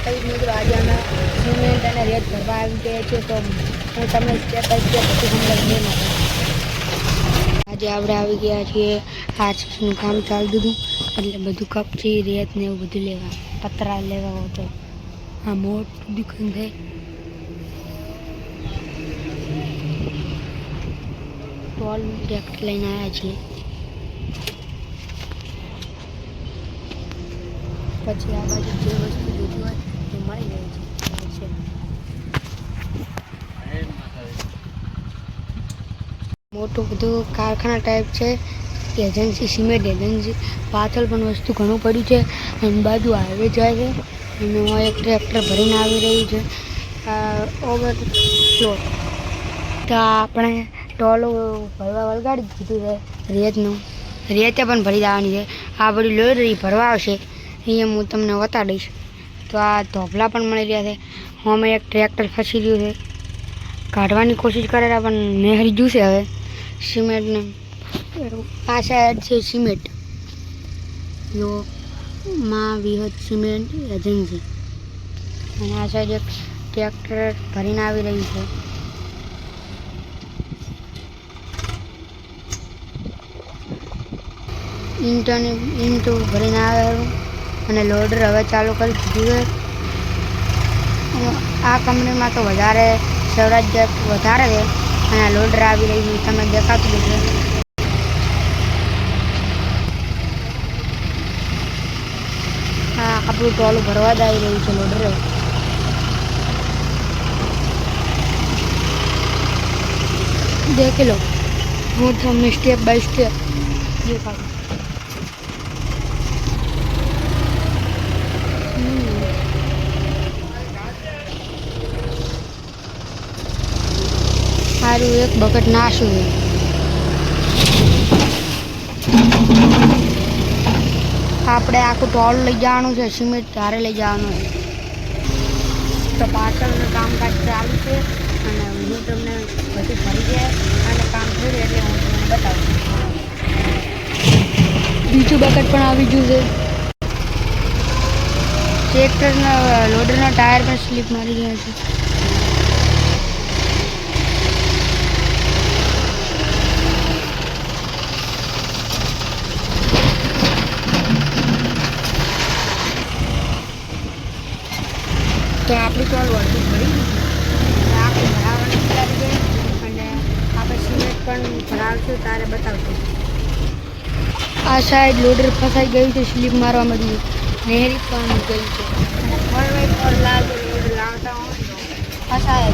માતાજી મિત્રો આજે અમે સિમેન્ટ અને રેત ભરવા આવી ગયા છીએ, તો હું તમને સ્ટેપ બાય સ્ટેપ બધું સમજાવી દઉં. આજે આપણે આવી ગયા છીએ, આરસીસીનું કામ ચાલતું હતું એટલે બધું કપચી રેત ને એવું બધું લેવા, પતરા લેવા હતો. આ મોટું દુકાન છે. ટોલ ટ્રેક્ટર લઈને આવ્યા છીએ. પછી આ બાજુ જે વસ્તુ જોઈતી હોય એ મળી જાય છે. મોટું બધું કારખાના ટાઈપ છે, એજન્સી, સિમેન્ટ એજન્સી. પાછળ પણ વસ્તુ ઘણું પડ્યું છે. એની બાજુ હાઈવે જાય છે અને એક ટ્રેક્ટર ભરીને આવી રહ્યું છે. ઓવરફ્લો તો આપણે ટોલો ભરવા વળગાડી દીધું છે રેતનું. રેતે પણ ભરી દેવાની છે. આ બધું લોરી ભરવા આવશે અહીંયા હું તમને બતાડીશ. તો આ ધોપલા પણ મળી રહ્યા છે. અમે એક ટ્રેક્ટર ફસી રહ્યું છે, કાઢવાની કોશિશ કરેલા પણ નહેરી ગયું છે. હવે સિમેન્ટને આ સાઈડ છે સિમેન્ટ, જો માં વિહત સિમેન્ટ એજન્સી, અને આ સાઈડ એક ટ્રેક્ટર ભરીને આવી રહ્યું છે. ઈંટો ભરીને આવેલું અને લોડર હવે ચાલુ કરી દીધું છે. આ કંપનીમાં તો વધારે સ્વરાજ્ય વધારે છે અને આ લોડર આવી રહ્યું છે, તમે દેખાતું છે. હા, આપણું ટોલું ભરવા જ આવી રહ્યું છે લોડર. દેખી લો, હું તમને સ્ટેપ બાય સ્ટેપ દેખાડું. સારું, એક બકેટ નાશું. આપણે આખું ટોલ લઈ જવાનું છે, સિમેન્ટ ધારે લઈ જવાનું છે. તો પાછળનું કામકાજ ચાલુ છે અને હું તમને બધું ભરી જાય અને કામ થયું એટલે હું તમને બતાવું. બીજું બકેટ પણ આવી ગયું છે. ટ્રેક્ટરના લોડરના ટાયર પણ સ્લીપ મારી ગયા છે. તો આપણું ટોલ વધુ ભરી આપણે ભરાવાની તૈયારી છે અને આપણે સિમેન્ટ પણ ભરાવશું, તારે બતાવશું. આ સાઈડ લોડર ફસાઈ ગયું છે, સ્લીપ મારવા મળ્યું, નહેરી પણ ગઈ છે અને ફોર લાવતા હોય ફસાય જ.